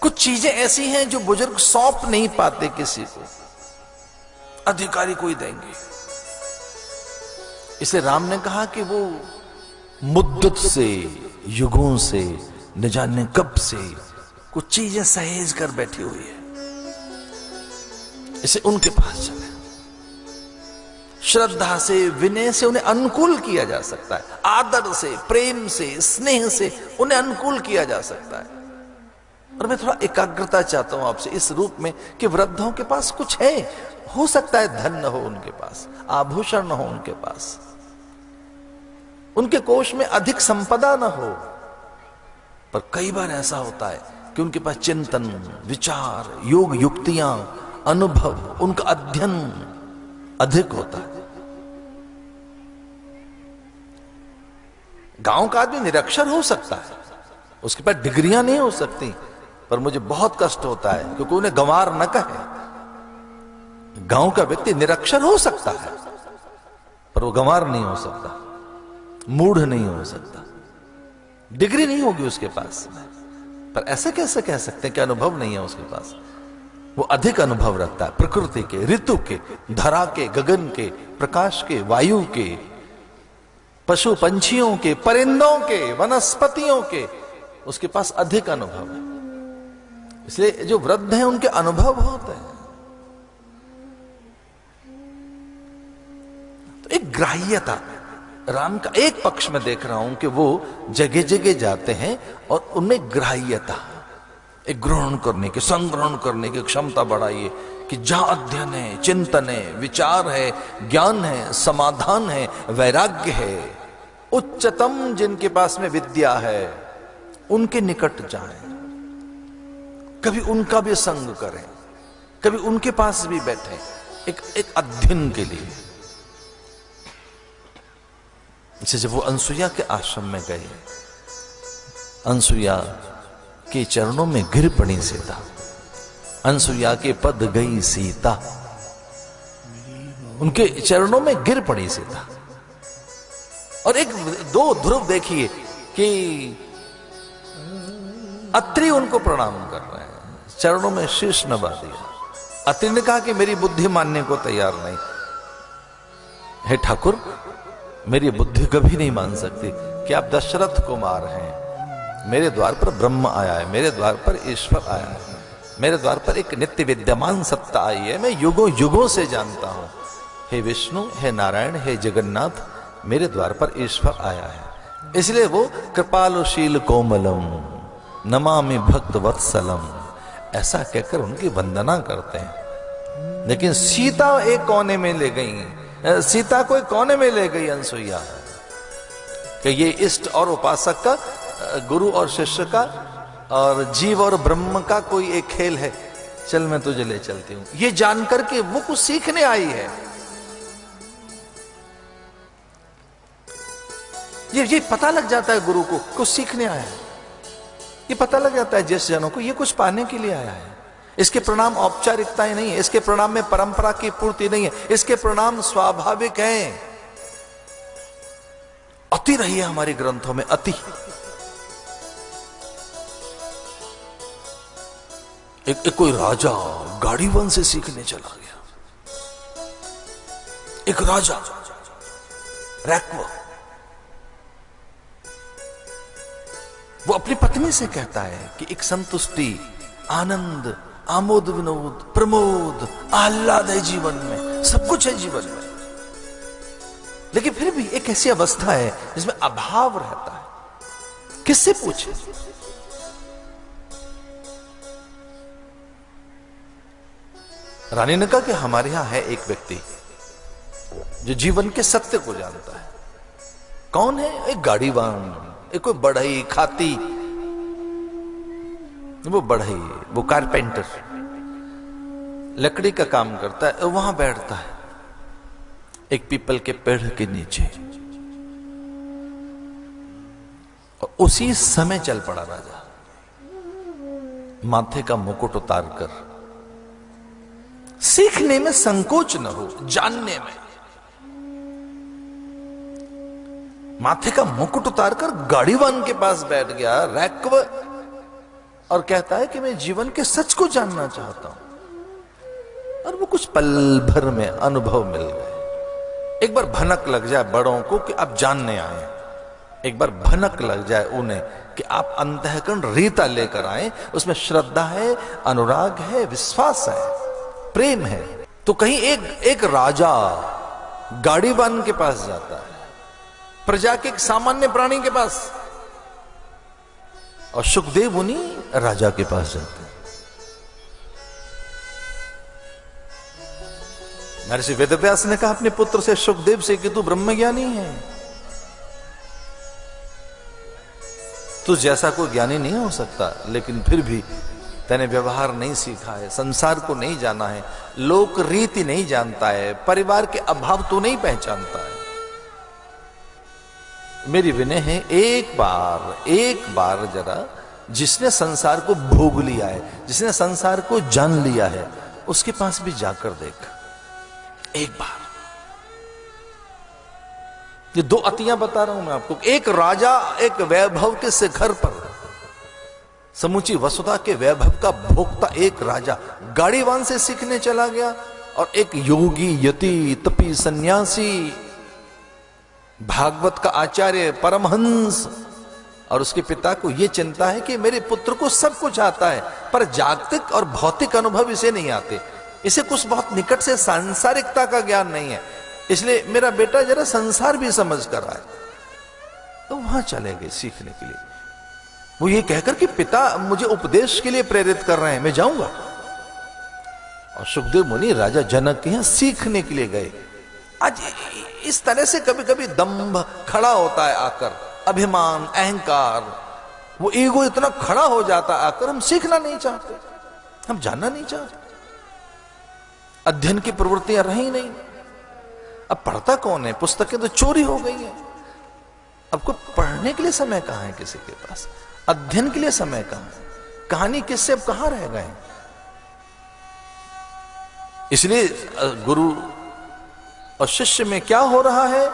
कुछ चीजें ऐसी हैं जो बुजुर्ग सौंप नहीं पाते किसी को, अधिकारी को ही देंगे। इसे राम ने कहा कि वो मुद्दत से, युगों से, न जाने कब से कुछ चीजें सहेज कर बैठी हुई है, इसे उनके पास चले। श्रद्धा से, विनय से उन्हें अनुकूल किया जा सकता है, आदर से, प्रेम से, स्नेह से उन्हें अनुकूल किया जा सकता है। और मैं थोड़ा एकाग्रता चाहता हूं आपसे इस रूप में कि वृद्धों के पास कुछ है, हो सकता है धन न हो उनके पास, आभूषण न हो उनके पास, उनके कोष में अधिक संपदा न हो, पर कई बार ऐसा होता है कि उनके पास चिंतन, विचार, योग, युक्तियां, अनुभव, उनका अध्ययन अधिक होता है। गांव का आदमी निरक्षर हो सकता है, उसके पास डिग्रियां नहीं हो सकती, पर मुझे बहुत कष्ट होता है क्योंकि उन्हें गंवार न कहे। गांव का व्यक्ति निरक्षर हो सकता है पर वो गंवार नहीं हो सकता, मूढ़ नहीं हो सकता, डिग्री नहीं होगी उसके पास। पर ऐसे कैसे कह सकते हैं कि अनुभव नहीं है उसके पास? वो अधिक अनुभव रखता है प्रकृति के, ऋतु के, धरा के, गगन के, प्रकाश के, वायु के, पशु पंछियों के, परिंदों के, वनस्पतियों के, उसके पास अधिक अनुभव है। इसलिए जो वृद्ध हैं उनके अनुभव होते हैं। तो एक ग्राह्यता राम का एक पक्ष में देख रहा हूं कि वो जगह जगह जाते हैं और उनमें ग्राह्यता, एक ग्रहण करने की, संग्रहण करने की क्षमता बढ़ाइए कि जहां अध्ययन है, चिंतन है, विचार है, ज्ञान है, समाधान है, वैराग्य है, उच्चतम जिनके पास में विद्या है उनके निकट जाएं, कभी उनका भी संग करें, कभी उनके पास भी बैठें, एक अध्ययन के लिए। इसे जब वो अनसुईया के आश्रम में गए, अनसुईया के चरणों में गिर पड़ी सीता, अनसुईया के पद गई सीता, उनके चरणों में गिर पड़ी सीता। और एक दो ध्रुव देखिए कि अत्रि उनको प्रणाम कर रहे हैं, चरणों में शीश नवा दिया। अत्रि ने कहा कि मेरी बुद्धि मानने को तैयार नहीं। हे ठाकुर, मेरी बुद्धि कभी नहीं मान सकती कि आप दशरथ कुमार हैं, मेरे द्वार पर ब्रह्म आया है, मेरे द्वार पर ईश्वर आया है, मेरे द्वार पर एक नित्य विद्यमान सत्ता आई है, मैं युगों युगों से जानता हूं। हे विष्णु, हे नारायण, हे जगन्नाथ, मेरे द्वार पर ईश्वर आया है। इसलिए वो कृपालुशील कोमलम नमामि भक्त वत्सलम ऐसा कहकर उनकी वंदना करते हैं। लेकिन सीता एक कोने में ले गई, सीता को एक कोने में ले गई अनसुईया कि ये इष्ट और उपासक का, गुरु और शिष्य का, और जीव और ब्रह्म का कोई एक खेल है, चल मैं तुझे ले चलती हूं। ये जानकर के वो कुछ सीखने आई है। ये पता लग जाता है गुरु को कुछ सीखने आया है, ये पता लग जाता है जिस जनों को ये कुछ पाने के लिए आया है। इसके प्रणाम औपचारिकताएं नहीं है, इसके प्रणाम में परंपरा की पूर्ति नहीं है, इसके प्रणाम स्वाभाविक हैं। अति रही है हमारे ग्रंथों में, अति। एक कोई राजा गाड़ी वन से सीखने चला गया, एक राजा रैक्व, वो अपनी पत्नी से कहता है कि एक संतुष्टि, आनंद, आमोद विनोद, प्रमोद, आह्लाद है जीवन में, सब कुछ है जीवन में, लेकिन फिर भी एक ऐसी अवस्था है जिसमें अभाव रहता है। किससे पूछे? रानी ने कहा कि हमारे यहां है एक व्यक्ति जो जीवन के सत्य को जानता है। कौन है? एक गाड़ीवान, एक कोई बढ़ई खाती, वो बढ़ई, वो कारपेंटर, लकड़ी का काम करता है, वहां बैठता है एक पीपल के पेड़ के नीचे। और उसी समय चल पड़ा राजा, माथे का मुकुट उतारकर। सीखने में संकोच न हो, जानने में। माथे का मुकुट उतारकर गाड़ीवान के पास बैठ गया रैक्व। और कहता है कि मैं जीवन के सच को जानना चाहता हूं। और वो कुछ पल भर में अनुभव मिल गए। एक बार भनक लग जाए बड़ों को कि आप जानने आए, एक बार भनक लग जाए उन्हें कि आप अंतःकरण रीता लेकर आए, उसमें श्रद्धा है, अनुराग है, विश्वास है, प्रेम है। तो कहीं एक राजा गाड़ीवान के पास जाता है, प्रजा के एक सामान्य प्राणी के पास, और सुखदेव उन्हीं राजा के पास जाते हैं। महर्षि वेदव्यास ने कहा अपने पुत्र से, सुखदेव से, कि तू ब्रह्मज्ञानी है, तू जैसा कोई ज्ञानी नहीं हो सकता, लेकिन फिर भी तैने व्यवहार नहीं सीखा है, संसार को नहीं जाना है, लोक रीति नहीं जानता है, परिवार के अभाव तू नहीं पहचानता है। मेरी विनय है, एक बार जरा जिसने संसार को भोग लिया है, जिसने संसार को जान लिया है, उसके पास भी जाकर देख एक बार। ये दो अतियां बता रहा हूं मैं आपको। एक राजा एक वैभव के शिखर पर, समूची वसुधा के वैभव का भोक्ता एक राजा गाड़ीवान से सीखने चला गया, और एक योगी, यति, तपी, सन्यासी, भागवत का आचार्य, परमहंस, और उसके पिता को यह चिंता है कि मेरे पुत्र को सब कुछ आता है, पर जागतिक और भौतिक अनुभव इसे नहीं आते, इसे कुछ बहुत निकट से सांसारिकता का ज्ञान नहीं है, इसलिए मेरा बेटा जरा संसार भी समझ कर आए। तो वहां चले गए सीखने के लिए। वो ये कहकर कि पिता मुझे उपदेश के लिए प्रेरित कर रहे हैं, मैं जाऊंगा। और सुखदेव मुनि राजा जनक के यहां सीखने के लिए गए। आज इस तरह से कभी कभी दंभ खड़ा होता है आकर, अभिमान, अहंकार, वो ईगो इतना खड़ा हो जाता है आकर, हम सीखना नहीं चाहते, हम जानना नहीं चाहते, अध्ययन की प्रवृत्तियां रही नहीं। अब पढ़ता कौन है? पुस्तकें तो चोरी हो गई हैं। अब को पढ़ने के लिए समय कहां है किसी के पास? अध्ययन के लिए समय कहां है? कहानी किससे अब कहां रह गए? इसलिए गुरु और शिष्य में क्या हो रहा है?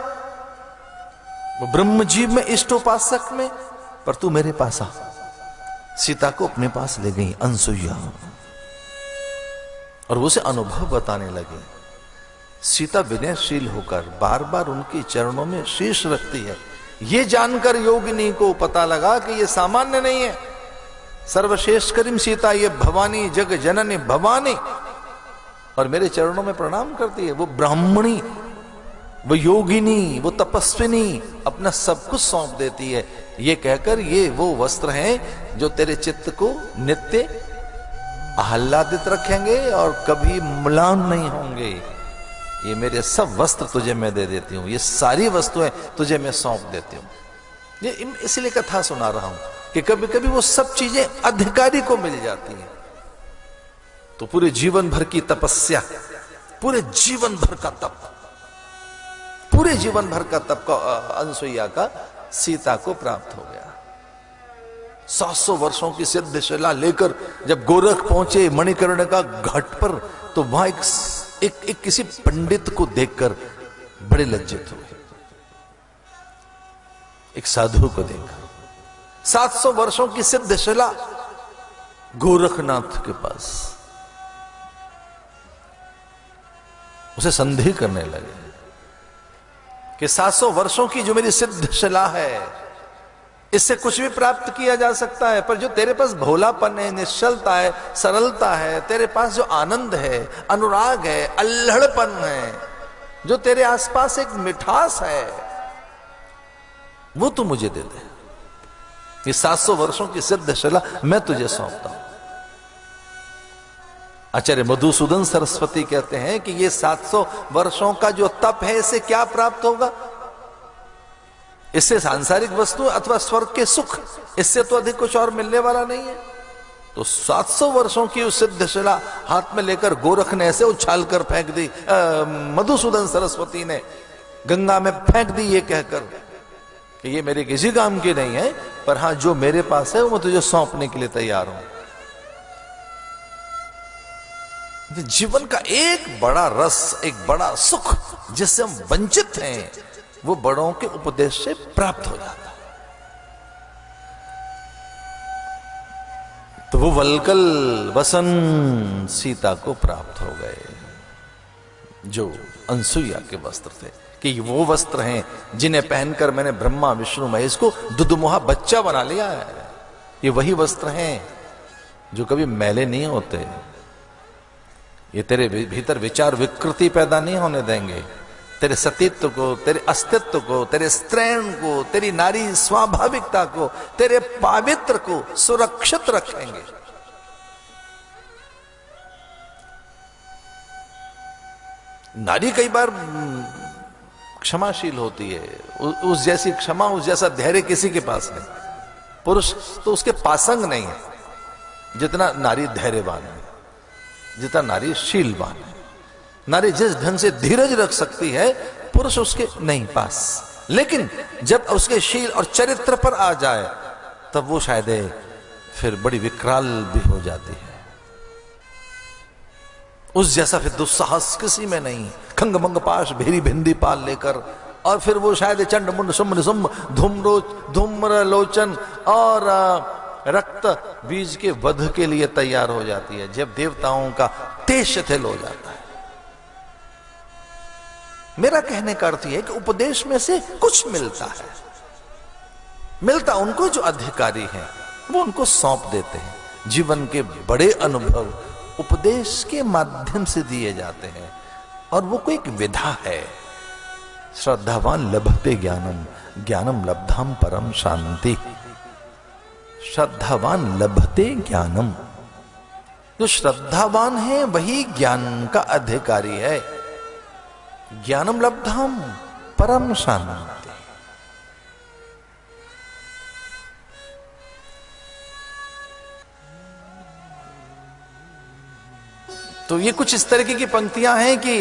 वो ब्रह्मजीव में, इष्टोपासक में, पर तू मेरे पास आ। सीता को अपने पास ले गई अनसुईया, और वो उसे अनुभव बताने लगे। सीता विनयशील होकर बार बार उनके चरणों में शीश रखती है। ये जानकर योगिनी को पता लगा कि ये सामान्य नहीं है। सर्वश्रेष्ठ करीम सीता, ये भवानी, जग जननी भवानी, और मेरे चरणों में प्रणाम करती है। वो ब्राह्मणी, वो योगिनी, वो तपस्विनी अपना सब कुछ सौंप देती है, ये कहकर ये वो वस्त्र हैं जो तेरे चित्त को नित्य आह्लादित रखेंगे और कभी म्लान नहीं होंगे। ये मेरे सब वस्त्र तुझे मैं दे देती हूं, ये सारी वस्तुएं तुझे मैं सौंप देती हूं। ये इसलिए कथा सुना रहा हूं कि कभी कभी वो सब चीजें अधिकारी को मिल जाती हैं। तो पूरे जीवन भर की तपस्या, पूरे जीवन भर का तप, पूरे जीवन भर का तप का अनसुईया का सीता को प्राप्त हो गया। 700 वर्षों की सिद्ध शिला लेकर जब गोरख पहुंचे मणिकर्ण का घाट पर, तो वहां एक किसी पंडित को देखकर बड़े लज्जित हुए। एक साधु को देखा, 700 वर्षों की सिद्ध शिला गोरखनाथ के पास। उसे संदेह करने लगे कि 700 वर्षों की जो मेरी सिद्ध शिला है, इससे कुछ भी प्राप्त किया जा सकता है, पर जो तेरे पास भोलापन है, निश्चलता है, सरलता है, तेरे पास जो आनंद है, अनुराग है, अल्हड़पन है, जो तेरे आसपास एक मिठास है, वो तू मुझे दे दे। ये 700 वर्षों की सिद्ध शिला मैं तुझे सौंपता हूं। आचार्य मधुसूदन सरस्वती कहते हैं कि ये 700 वर्षों का जो तप है, इससे क्या प्राप्त होगा? इससे सांसारिक वस्तु अथवा स्वर्ग के सुख, इससे तो अधिक कुछ और मिलने वाला नहीं है। तो 700 वर्षों की उस सिद्ध शिला हाथ में लेकर गोरख ने ऐसे उछाल कर फेंक दी, मधुसूदन सरस्वती ने गंगा में फेंक दी, ये कहकर कि ये मेरे किसी काम की नहीं है, पर हां जो मेरे पास है वो तुझे सौंपने के लिए तैयार हूं। जीवन का एक बड़ा रस, एक बड़ा सुख जिससे हम वंचित हैं, वो बड़ों के उपदेश से प्राप्त हो जाता है। तो वो वल्कल वसन सीता को प्राप्त हो गए, जो अनसुईया के वस्त्र थे, कि वो वस्त्र हैं जिन्हें पहनकर मैंने ब्रह्मा विष्णु महेश को दुधमुहा बच्चा बना लिया है। ये वही वस्त्र हैं जो कभी मैले नहीं होते। ये तेरे भीतर विचार विकृति पैदा नहीं होने देंगे, तेरे सतीत्व को, तेरे अस्तित्व को, तेरे स्त्रैण को, तेरी नारी स्वाभाविकता को, तेरे पावित्र को सुरक्षित रखेंगे। नारी कई बार क्षमाशील होती है, उस जैसी क्षमा, उस जैसा धैर्य किसी के पास नहीं। पुरुष तो उसके पासंग नहीं है जितना नारी धैर्यवान है, जितना नारी शीलवान है। नारी जिस ढंग से धीरज रख सकती है, पुरुष उसके नहीं पास। लेकिन जब उसके शील और चरित्र पर आ जाए तब वो शायद फिर बड़ी विकराल भी हो जाती है। उस जैसा फिर दुस्साहस किसी में नहीं। खंग मंग पाश भेरी भिंदी पाल लेकर, और फिर वो शायद चंड मुंड सुम्र सुम्भ धूम्र लोचन और रक्त बीज के वध के लिए तैयार हो जाती है, जब देवताओं का तेज शिथिल हो जाता है। मेरा कहने का अर्थ यह है कि उपदेश में से कुछ मिलता है, मिलता उनको जो अधिकारी हैं वो उनको सौंप देते हैं। जीवन के बड़े अनुभव उपदेश के माध्यम से दिए जाते हैं, और वो कोई एक विधा है। श्रद्धावान लभते ज्ञानम, ज्ञानम लब्धाम परम शांति। श्रद्धावान लभते ज्ञानम, जो श्रद्धावान है वही ज्ञान का अधिकारी है। ज्ञानम लब्धाम परम शांति। तो ये कुछ इस तरीके की पंक्तियां हैं कि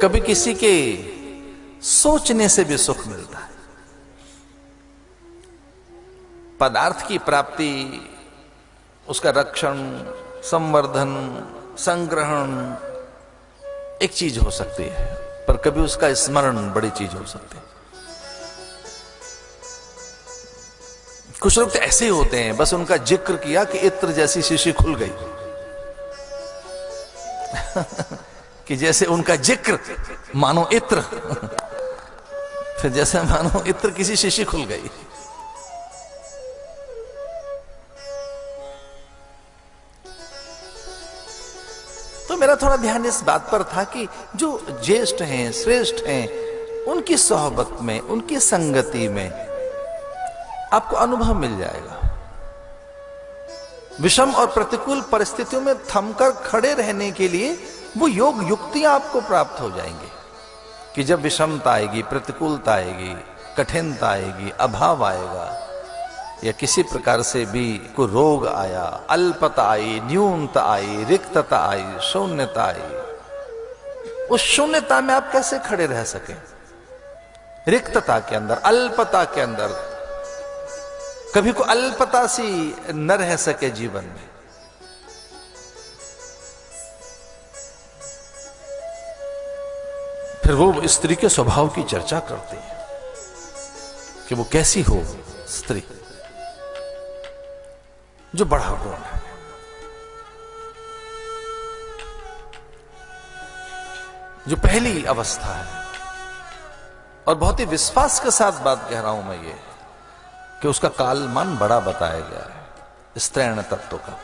कभी किसी के सोचने से भी सुख मिलता है। पदार्थ की प्राप्ति, उसका रक्षण, संवर्धन, संग्रहण एक चीज हो सकती है, पर कभी उसका स्मरण बड़ी चीज हो सकती है। कुछ लोग तो ऐसे ही होते हैं, बस उनका जिक्र किया कि इत्र जैसी शीशी खुल गई कि जैसे उनका जिक्र मानो इत्र फिर जैसे मानो इत्र किसी शीशी खुल गई। तो मेरा थोड़ा ध्यान इस बात पर था कि जो ज्येष्ठ हैं, श्रेष्ठ हैं, उनकी सोहबत में, उनकी संगति में आपको अनुभव मिल जाएगा। विषम और प्रतिकूल परिस्थितियों में थमकर खड़े रहने के लिए वो योग युक्तियां आपको प्राप्त हो जाएंगी कि जब विषमता आएगी, प्रतिकूलता आएगी, कठिनता आएगी, अभाव आएगा, या किसी प्रकार से भी कोई रोग आया, अल्पता आई, न्यूनता आई, रिक्तता आई, शून्यता आई, उस शून्यता में आप कैसे खड़े रह सके? रिक्तता के अंदर, अल्पता के अंदर कभी को अल्पता सी न रह सके जीवन में। फिर वो स्त्री के स्वभाव की चर्चा करते हैं कि वो कैसी हो स्त्री जो बड़ा गुण है। जो पहली अवस्था है, और बहुत ही विश्वास के साथ बात कह रहा हूं मैं ये, कि उसका कालमान बड़ा बताया गया है। स्त्रैण तत्व का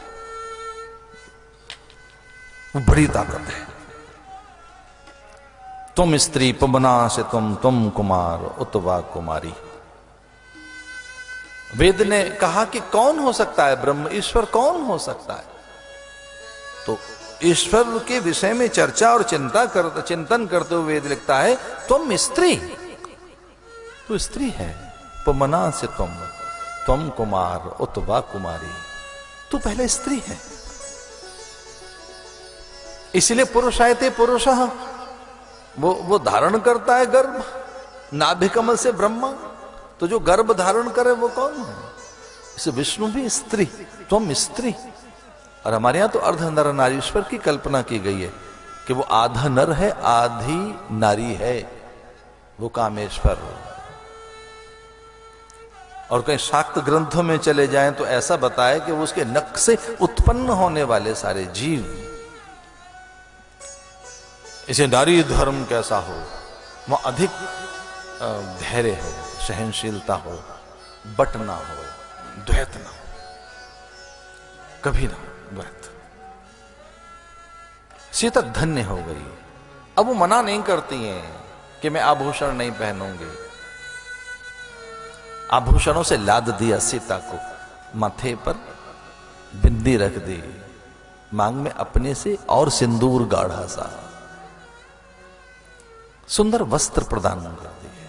वो बड़ी ताकत है। तुम स्त्री पवना से तुम कुमार उतवा कुमारी। वेद ने कहा कि कौन हो सकता है ब्रह्म, ईश्वर कौन हो सकता है? तो ईश्वर के विषय में चर्चा और चिंतन करते हुए वेद लिखता है तुम स्त्री, तू स्त्री है। पमना से तुम कुमार उतवा कुमारी, तू पहले स्त्री है। इसलिए पुरुषायते पुरुषः, वो धारण करता है गर्भ, नाभि कमल से ब्रह्मा। तो जो गर्भ धारण करे वो कौन है? इसे विष्णु भी स्त्री, तुम स्त्री। और हमारे यहां तो अर्ध नर नारीश्वर की कल्पना की गई है कि वो आधा नर है आधी नारी है, वो कामेश्वर। और कहीं शाक्त ग्रंथों में चले जाएं तो ऐसा बताया कि वो उसके नख से उत्पन्न होने वाले सारे जीव, इसे नारी धर्म कैसा हो, वह अधिक धैर्य हो, सहनशीलता हो, बट ना हो, द्वैत ना हो, कभी ना हो द्वैत। सीता धन्य हो गई। अब वो मना नहीं करती हैं कि मैं आभूषण नहीं पहनूंगी। आभूषणों से लाद दिया सीता को, माथे पर बिंदी रख दी, मांग में अपने से और सिंदूर गाढ़ा सा, सुंदर वस्त्र प्रदान कर दिए।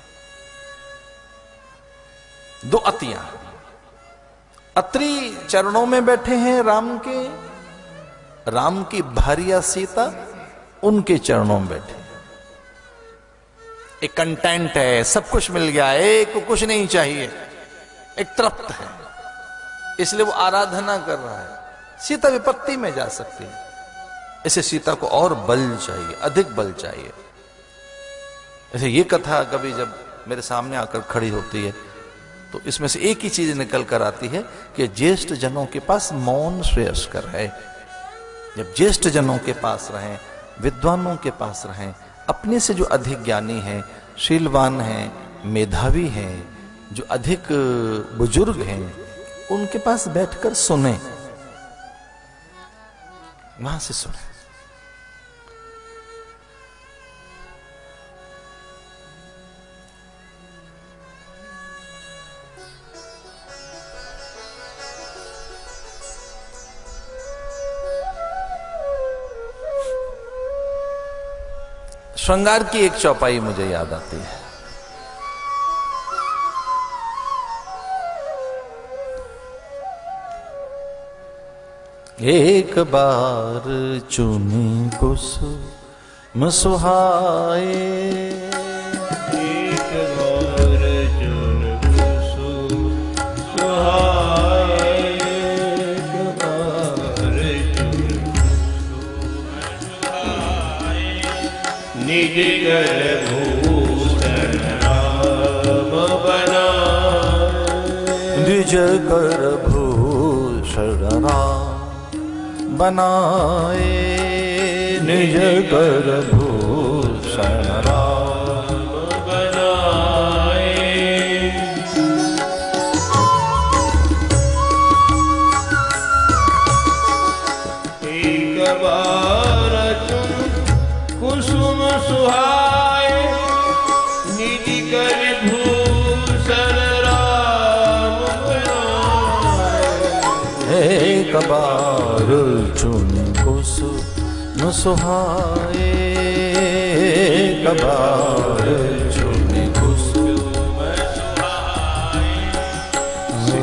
दो अतियां, अत्रि चरणों में बैठे हैं राम के, राम की भार्या सीता उनके चरणों में बैठे। एक कंटेंट है, सब कुछ मिल गया, एक को कुछ नहीं चाहिए, एक तृप्त है, इसलिए वो आराधना कर रहा है। सीता विपत्ति में जा सकती है, इसे सीता को और बल चाहिए, अधिक बल चाहिए। ऐसे ये कथा कभी जब मेरे सामने आकर खड़ी होती है तो इसमें से एक ही चीज निकल कर आती है कि ज्येष्ठ जनों के पास मौन श्रेयस्कर है। जब ज्येष्ठ जनों के पास रहें, विद्वानों के पास रहें, अपने से जो अधिक ज्ञानी हैं, शीलवान हैं, मेधावी हैं, जो अधिक बुजुर्ग हैं, उनके पास बैठकर सुने, वहां से सुने। श्रृंगार की एक चौपाई मुझे याद आती है। एक बार चुनी कुसुम सुहाए, एक बार चुन कुसुम सुहाए, एक बार चुन कुसुम सुहाए, निज कर भूषण राम बनाए, निज कर भूषण राम बनाए, निज कर भूषण राम बनाए। एक बार चुन कुसुम सुहाए, निज कर भूषण राम बनाए। एक बार चुन कुसुम सुहाए, एक बार चुन कुसुम सुहाए, एक बार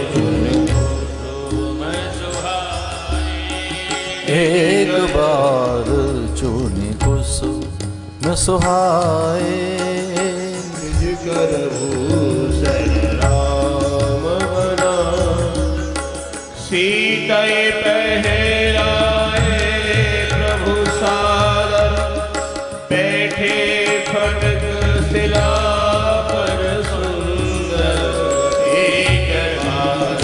चुन कुसुम सुहाए, एक बार चुन कुसुम सुहाए, निज कर भूषण राम बनाए। सीता पहराए प्रभु सादर, बैठे खड्ग शिला पर सुंदर। एक बार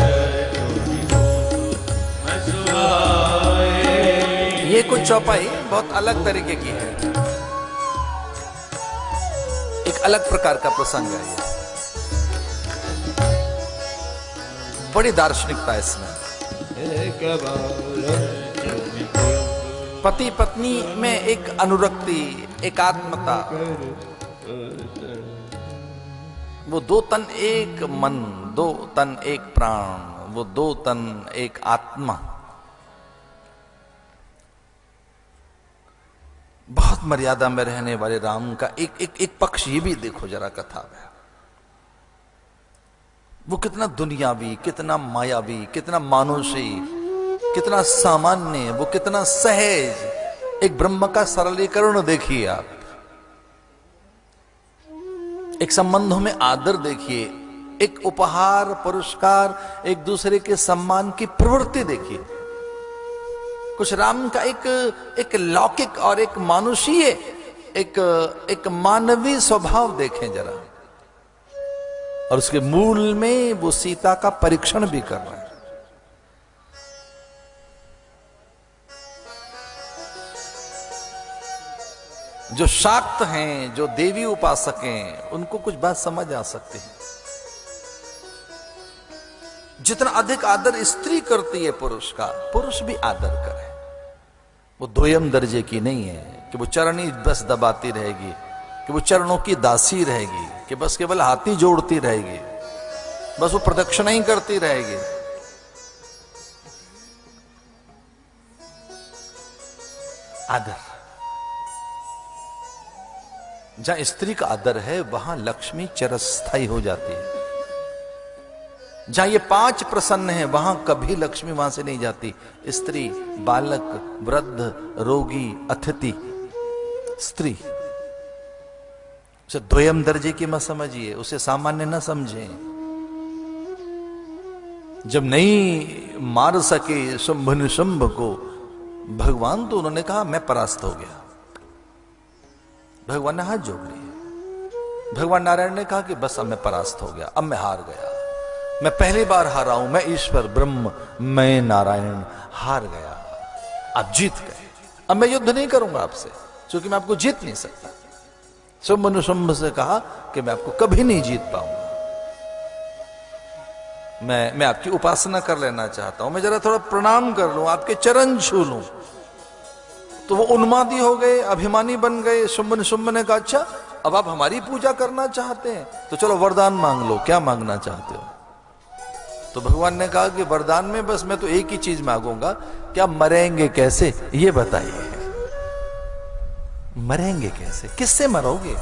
सुहाए। ये कुछ चौपाई बहुत अलग तरीके की है, एक अलग प्रकार का प्रसंग है ये, बड़ी दार्शनिकता है इसमें। एक बार पति पत्नी में एक अनुरक्ति, एकात्मता, वो दो तन एक मन, दो तन एक प्राण, वो दो तन एक आत्मा। बहुत मर्यादा में रहने वाले राम का एक पक्ष ये भी देखो जरा कथा में। वो कितना दुनियावी, कितना मायावी, कितना मानुषी, कितना सामान्य, वो कितना सहज। एक ब्रह्म का सरलीकरण देखिए आप, एक संबंधों में आदर देखिए, एक उपहार पुरस्कार, एक दूसरे के सम्मान की प्रवृत्ति देखिए। कुछ राम का एक लौकिक और एक मानुषीय, एक मानवीय स्वभाव देखें जरा। और उसके मूल में वो सीता का परीक्षण भी कर रहे हैं। जो शाक्त हैं, जो देवी उपासक हैं, उनको कुछ बात समझ आ सकती है। जितना अधिक आदर स्त्री करती है पुरुष का, पुरुष भी आदर करे। वो दोयम दर्जे की नहीं है कि वो चरणी बस दबाती रहेगी, कि वो चरणों की दासी रहेगी, कि बस केवल हाथी जोड़ती रहेगी, बस वो प्रदक्षिणा ही करती रहेगी। आदर, जहां स्त्री का आदर है वहां लक्ष्मी चिरस्थायी हो जाती है। जहां ये पांच प्रसन्न है वहां कभी लक्ष्मी वहां से नहीं जाती। स्त्री, बालक, वृद्ध, रोगी, अतिथि, स्त्री। उसे द्वयम दर्जे की मत समझिए, उसे सामान्य न समझें। जब नहीं मार सके शुंभ निशुंभ को भगवान, तो उन्होंने कहा मैं परास्त हो गया। भगवान ने हाथ जोड़ लिए। भगवान नारायण ने कहा कि बस अब मैं परास्त हो गया, अब मैं हार गया, मैं पहली बार हारा हूं, मैं ईश्वर ब्रह्म, मैं नारायण हार गया, आप जीत गए, अब मैं युद्ध नहीं करूंगा आपसे, क्योंकि मैं आपको जीत नहीं सकता। शुंभ निशुंभ से कहा कि मैं आपको कभी नहीं जीत पाऊंगा, मैं आपकी उपासना कर लेना चाहता हूं, मैं जरा थोड़ा प्रणाम कर लूं, आपके चरण छू लूं। तो वो उन्मादी हो गए, अभिमानी बन गए। शुंभ निशुंभ ने कहा अच्छा अब आप हमारी पूजा करना चाहते हैं तो चलो वरदान मांग लो, क्या मांगना चाहते हो? तो भगवान ने कहा कि वरदान में बस मैं तो एक ही चीज मांगूंगा, क्या मरेंगे कैसे ये बताइए। मरेंगे कैसे, किससे मरोगे?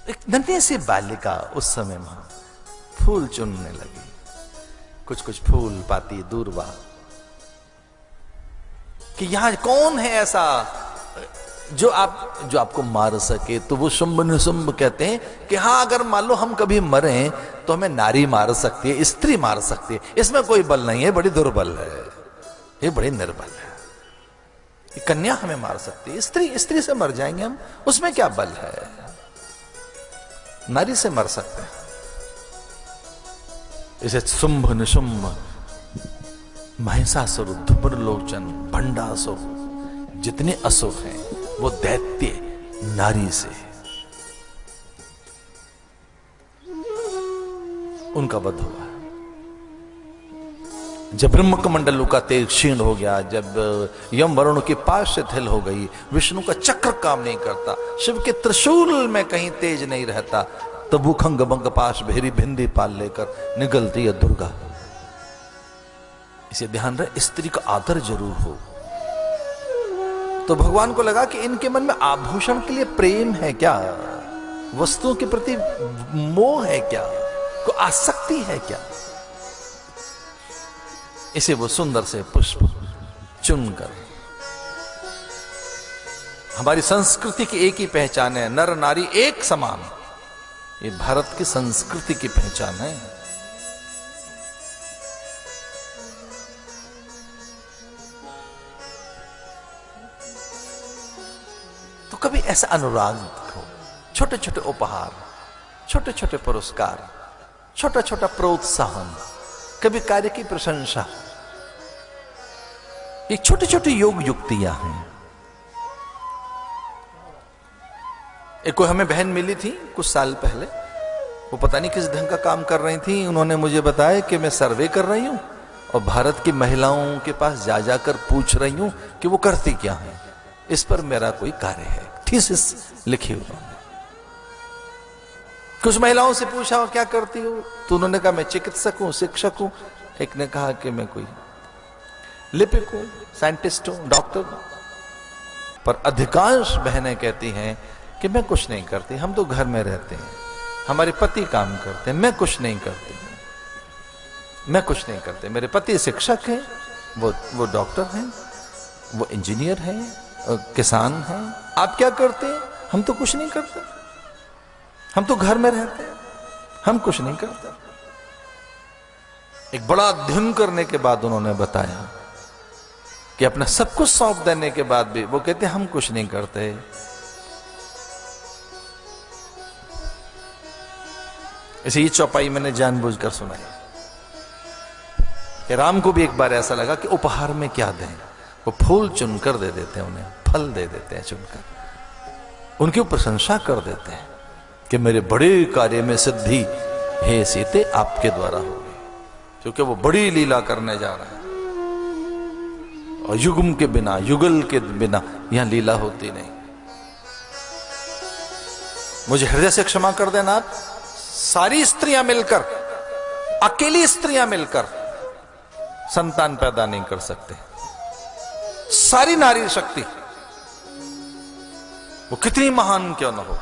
एक नन्ही सी बालिका उस समय वहां फूल चुनने लगी, कुछ फूल पाती दूरबा, कि यहां कौन है ऐसा जो आपको मार सके। तो वो शुंभ निशुंभ कहते हैं कि हाँ, अगर मान लो हम कभी मरे तो हमें नारी मार सकती है, स्त्री मार सकती है, इसमें कोई बल नहीं है, बड़ी दुर्बल है, ये बड़ी निर्बल है। ये कन्या हमें मार सकती है, स्त्री से मर जाएंगे हम, उसमें क्या बल है? नारी से मर सकते हैं। इसे शुंभ निशुंभ, महिषासुर, धूम्रलोचन, भंडासुर, जितने असुर हैं वो दैत्य नारी से, उनका वध हुआ। जब ब्रह्मकमंडलों का तेज क्षीण हो गया, जब यम वरुण की पाश शिथिल हो गई, विष्णु का चक्र काम नहीं करता, शिव के त्रिशूल में कहीं तेज नहीं रहता, तब वो खंग बंग पाश भेरी भिंदी पाल लेकर निकलती है दुर्गा। इसे ध्यान रहे, स्त्री का आदर जरूर हो। तो भगवान को लगा कि इनके मन में आभूषण के लिए प्रेम है क्या, वस्तुओं के प्रति मोह है क्या, को आसक्ति है क्या। इसे वो सुंदर से पुष्प चुनकर, हमारी संस्कृति की एक ही पहचान है, नर नारी एक समान, ये भारत की संस्कृति की पहचान है। तो कभी ऐसा अनुराग हो, छोटे छोटे उपहार, छोटे छोटे पुरस्कार, छोटा छोटा प्रोत्साहन, कभी कार्य की प्रशंसा, ये छोटी छोटी योग युक्तियां हैं। एक कोई हमें बहन मिली थी कुछ साल पहले, वो पता नहीं किस ढंग का काम कर रही थी। उन्होंने मुझे बताया कि मैं सर्वे कर रही हूं और भारत की महिलाओं के पास जा जाकर पूछ रही हूं कि वो करती क्या है, इस पर मेरा कोई कार्य है, थीसिस लिखी उन्होंने। कुछ महिलाओं से पूछा हो क्या करती हो, तो उन्होंने कहा मैं चिकित्सक हूं, शिक्षक हूं। एक ने कहा कि मैं कोई लिपिक हूं, साइंटिस्ट हूं, डॉक्टर हूं। पर अधिकांश बहनें कहती हैं कि मैं कुछ नहीं करती, हम तो घर में रहते हैं, हमारे पति काम करते हैं, मैं कुछ नहीं करती, मैं कुछ नहीं करते। मेरे पति शिक्षक हैं, वो डॉक्टर हैं, वो इंजीनियर हैं, किसान हैं। आप क्या करते हैं? हम तो कुछ नहीं करते, हम तो घर में रहते हैं, हम कुछ नहीं करते। एक बड़ा अध्ययन करने के बाद उन्होंने बताया कि अपना सब कुछ सौंप देने के बाद भी वो कहते हम कुछ नहीं करते। इसे ये चौपाई मैंने जानबूझकर सुनाई कि राम को भी एक बार ऐसा लगा कि उपहार में क्या दें। वो फूल चुनकर दे देते हैं, उन्हें फल दे देते हैं चुनकर, उनकी प्रशंसा कर देते हैं कि मेरे बड़े कार्य में सिद्धि हे सीते आपके द्वारा होगी, क्योंकि वो बड़ी लीला करने जा रहा है। और युग्म के बिना, युगल के बिना यहां लीला होती नहीं। मुझे हृदय से क्षमा कर देना, आप सारी स्त्रियां मिलकर, अकेली स्त्रियां मिलकर संतान पैदा नहीं कर सकते। सारी नारी शक्ति वो कितनी महान क्यों न हो,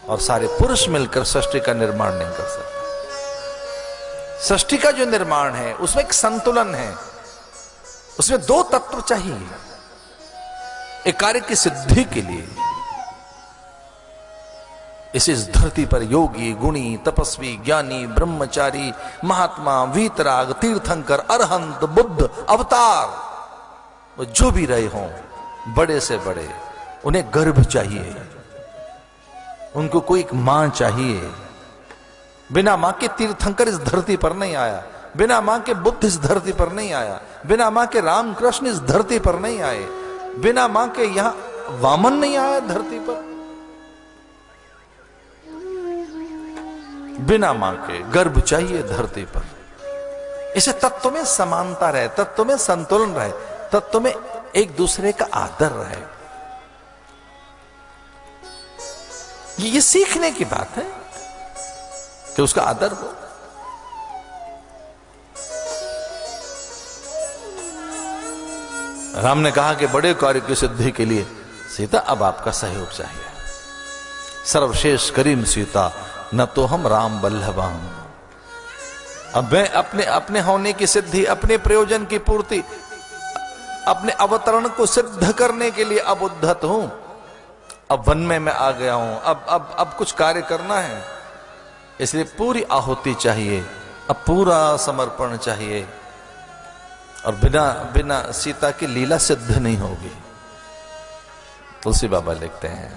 और सारे पुरुष मिलकर सृष्टि का निर्माण नहीं कर सकते। सृष्टि का जो निर्माण है उसमें एक संतुलन है, उसमें दो तत्व चाहिए एक कार्य की सिद्धि के लिए। इस धरती पर योगी, गुणी, तपस्वी, ज्ञानी, ब्रह्मचारी, महात्मा, वीतराग, तीर्थंकर, अरहंत, बुद्ध, अवतार, वो जो भी रहे हों, बड़े से बड़े, उन्हें गर्भ चाहिए, उनको कोई एक मां चाहिए। बिना मां के तीर्थंकर इस धरती पर नहीं आया, बिना मां के बुद्ध इस धरती पर नहीं आया, बिना मां के रामकृष्ण इस धरती पर नहीं आए, बिना मां के यहां वामन नहीं आया धरती पर। बिना मां के गर्भ चाहिए धरती पर। इसे तत्व में समानता रहे, तत्व में संतुलन रहे, तत्व में एक दूसरे का आदर रहे। ये सीखने की बात है कि उसका आदर हो। राम ने कहा कि बड़े कार्य की सिद्धि के लिए सीता अब आपका सहयोग चाहिए। सर्वश्रेष्ठ करीम सीता न तो हम राम बल्लभाम। अब मैं अपने होने की सिद्धि, अपने प्रयोजन की पूर्ति, अपने अवतरण को सिद्ध करने के लिए अब उद्धत हूं। अब वन में मैं आ गया हूं, अब कुछ कार्य करना है, इसलिए पूरी आहुति चाहिए, अब पूरा समर्पण चाहिए। और बिना सीता की लीला सिद्ध नहीं होगी। तुलसी बाबा लिखते हैं,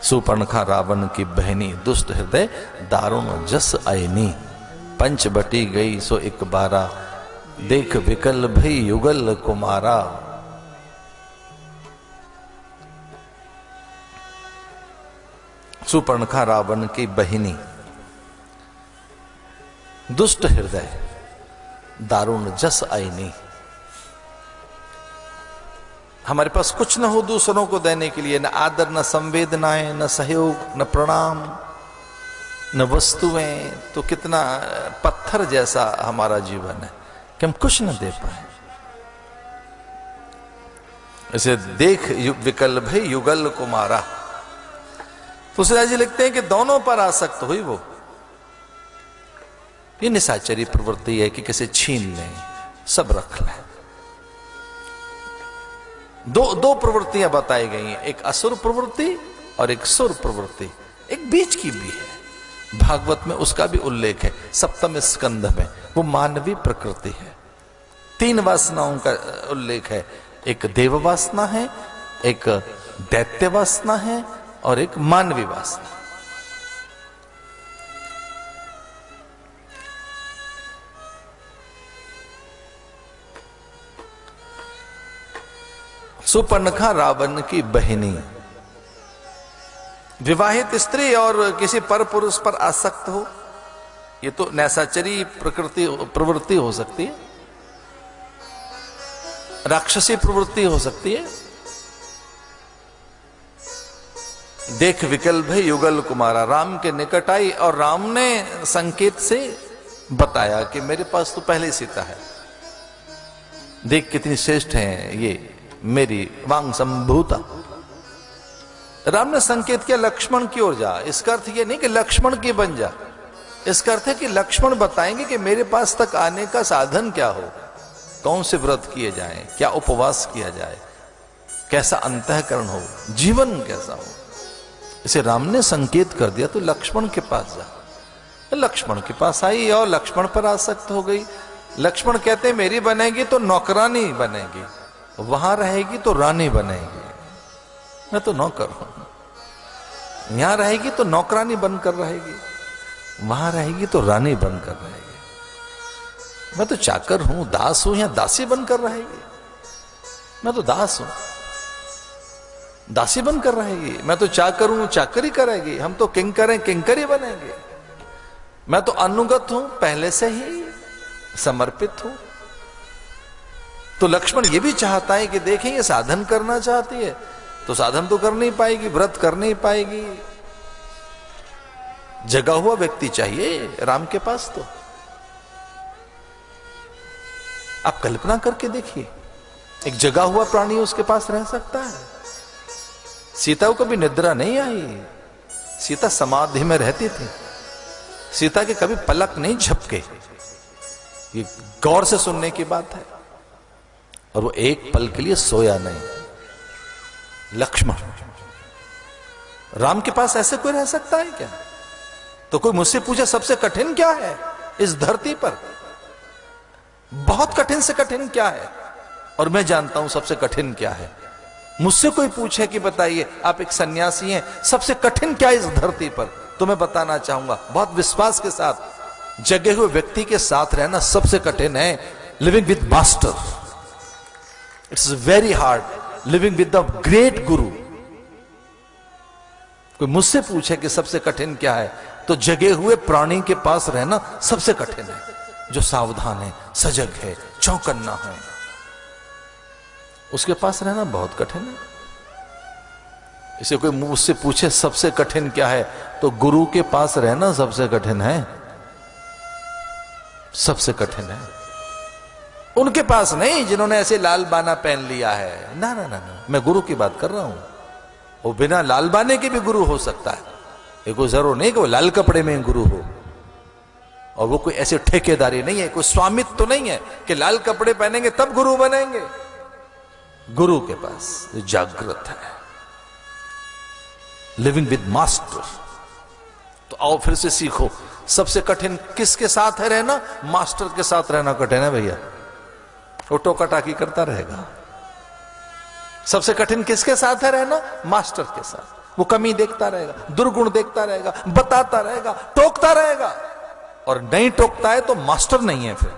सुपर्णखा रावण की बहनी, दुष्ट हृदय दारुण जस आईनी, पंच बटी गई सो एक बारा, देख विकल भई युगल कुमारा। सुपर्णखा रावण की बहिनी, दुष्ट हृदय दारुण जस आईनी। हमारे पास कुछ न हो दूसरों को देने के लिए, न आदर, न संवेदनाएं, न सहयोग, न प्रणाम, न वस्तुएं, तो कितना पत्थर जैसा हमारा जीवन है कि हम कुछ न दे पाए। इसे देख विकल भई युगल कुमारा। तुलसीदास जी लिखते हैं कि दोनों पर आसक्त हुई वो। ये निशाचरी प्रवृत्ति है कि किसे छीन लें, सब रख लें। दो प्रवृत्तियां बताई गई हैं, एक असुर प्रवृत्ति और एक सुर प्रवृत्ति, एक बीच की भी है। भागवत में उसका भी उल्लेख है, सप्तम स्कंध में। वो मानवीय प्रकृति है। 3 वासनाओं का उल्लेख है, एक देव वासना है, एक दैत्य वासना है और एक मानवीय वासना। सुपर्णखा रावण की बहिनी, विवाहित स्त्री और किसी पर पुरुष पर आसक्त हो, ये तो नैसाचरी प्रवृत्ति हो सकती है, राक्षसी प्रवृत्ति हो सकती है, देख विकल भय युगल कुमारा, राम के निकट आई और राम ने संकेत से बताया कि मेरे पास तो पहले सीता है, देख कितनी श्रेष्ठ है ये मेरी वांग संभूता। राम ने संकेत किया लक्ष्मण की ओर जा। इसका अर्थ ये नहीं कि लक्ष्मण की बन जा, इसका अर्थ है कि लक्ष्मण बताएंगे कि मेरे पास तक आने का साधन क्या हो, कौन से व्रत किए जाएं, क्या उपवास किया जाए, कैसा अंतःकरण हो, जीवन कैसा हो। इसे राम ने संकेत कर दिया तो लक्ष्मण के पास जा। लक्ष्मण के पास आई और लक्ष्मण पर आसक्त हो गई। लक्ष्मण कहते हैं मेरी बनेगी तो नौकरानी बनेगी, वहां रहेगी तो रानी बनेगी। मैं तो नौकर हूं, यहां रहेगी तो नौकरानी बनकर रहेगी, वहां रहेगी तो रानी बनकर रहेगी। मैं तो चाकर हूं, दास हूं, या दासी बनकर रहेगी। मैं तो दास हूं, दासी बनकर रहेगी। मैं तो चाकर हूं, चाकरी करेगी। हम तो किंकर हैं, किंकरी बनेंगे। मैं तो अनुगत हूं, पहले से ही समर्पित हूं। तो लक्ष्मण ये भी चाहता है कि देखें ये साधन करना चाहती है तो साधन तो कर नहीं पाएगी, व्रत कर नहीं पाएगी। जगा हुआ व्यक्ति चाहिए राम के पास। तो आप कल्पना करके देखिए, एक जगा हुआ प्राणी उसके पास रह सकता है। सीता को कभी निद्रा नहीं आई, सीता समाधि में रहती थी। सीता के कभी पलक नहीं झपके, ये गौर से सुनने की बात है। और वो एक पल के लिए सोया नहीं। लक्ष्मण, राम के पास ऐसे कोई रह सकता है क्या? तो कोई मुझसे पूछे सबसे कठिन क्या है इस धरती पर? बहुत कठिन से कठिन क्या है, और मैं जानता हूं सबसे कठिन क्या है। मुझसे कोई पूछे कि बताइए आप एक सन्यासी हैं, सबसे कठिन क्या है इस धरती पर, तो मैं बताना चाहूंगा बहुत विश्वास के साथ, जगे हुए व्यक्ति के साथ रहना सबसे कठिन है। Living with master, it's very hard. Living with the great गुरु। कोई मुझसे पूछे कि सबसे कठिन क्या है, तो जगे हुए प्राणी के पास रहना सबसे कठिन है, जो सावधान है, सजग है, चौकन्ना है, उसके पास रहना बहुत कठिन है। इसे कोई मुझसे पूछे सबसे कठिन क्या है, तो गुरु के पास रहना सबसे कठिन है, सबसे कठिन है। उनके पास नहीं जिन्होंने ऐसे लाल बाना पहन लिया है। ना ना ना ना, मैं गुरु की बात कर रहा हूं। वो बिना लाल बाने के भी गुरु हो सकता है। ये कोई जरूर नहीं कि वो लाल कपड़े में गुरु हो, और वो कोई ऐसे ठेकेदारी नहीं है, कोई स्वामित्व तो नहीं है कि लाल कपड़े पहनेंगे तब गुरु बनेंगे। गुरु के पास जागृत है, लिविंग विद मास्टर। तो आओ फिर से सीखो, सबसे कठिन किसके साथ है रहना? मास्टर के साथ रहना कठिन है भैया, वो टोका टाकी करता रहेगा। सबसे कठिन किसके साथ है रहना? मास्टर के साथ। वो कमी देखता रहेगा, दुर्गुण देखता रहेगा, बताता रहेगा, टोकता रहेगा, और नहीं टोकता है तो मास्टर नहीं है। फिर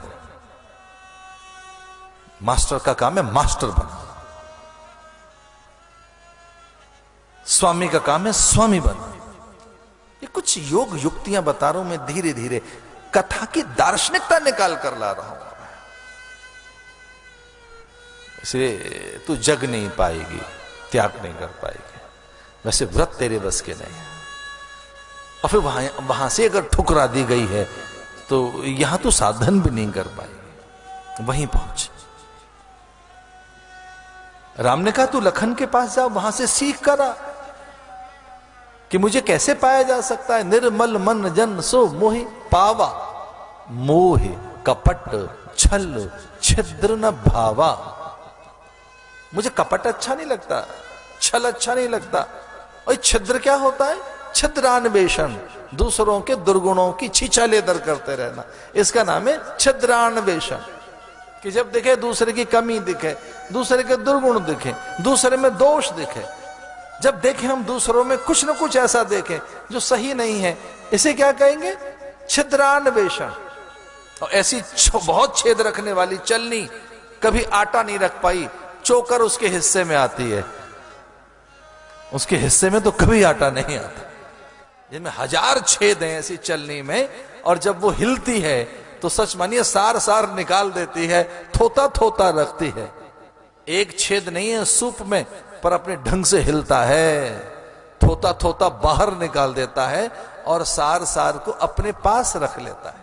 मास्टर का काम है मास्टर बनना, स्वामी का काम है स्वामी बनना। ये कुछ योग युक्तियां बता रहा हूं मैं, धीरे धीरे कथा की दार्शनिकता निकाल कर ला रहा हूं। इसे तू जग नहीं पाएगी, त्याग नहीं कर पाएगी, वैसे व्रत तेरे बस के नहीं है। और फिर वहां से अगर ठुकरा दी गई है तो यहां तो साधन भी नहीं कर पाएगी, वहीं पहुंच। राम ने कहा तू लखन के पास जा, वहां से सीख कर आ कि मुझे कैसे पाया जा सकता है। निर्मल मन जन सो मोहि पावा, मोह कपट छल छिद्र न भावा। मुझे कपट अच्छा नहीं लगता, छल अच्छा नहीं लगता। और छिद्र क्या होता है? छिद्रान्वेषण, दूसरों के दुर्गुणों की छीछालेदर करते रहना, इसका नाम है छिद्रान्वेषण। कि जब दिखे दूसरे की कमी दिखे, दूसरे के दुर्गुण दिखे, दूसरे में दोष दिखे, जब देखें हम दूसरों में कुछ न कुछ ऐसा देखें जो सही नहीं है, इसे क्या कहेंगे? छिद्रान्वेषण। और ऐसी बहुत छेद रखने वाली चलनी कभी आटा नहीं रख पाई, चोकर उसके हिस्से में आती है, उसके हिस्से में तो कभी आटा नहीं आता। जिनमें हजार छेद हैं ऐसी चलनी में, और जब वो हिलती है तो सच मानिए सार सार निकाल देती है, थोता थोता रखती है। एक छेद नहीं है सूप में, पर अपने ढंग से हिलता है, थोता थोता बाहर निकाल देता है और सार सार को अपने पास रख लेता है।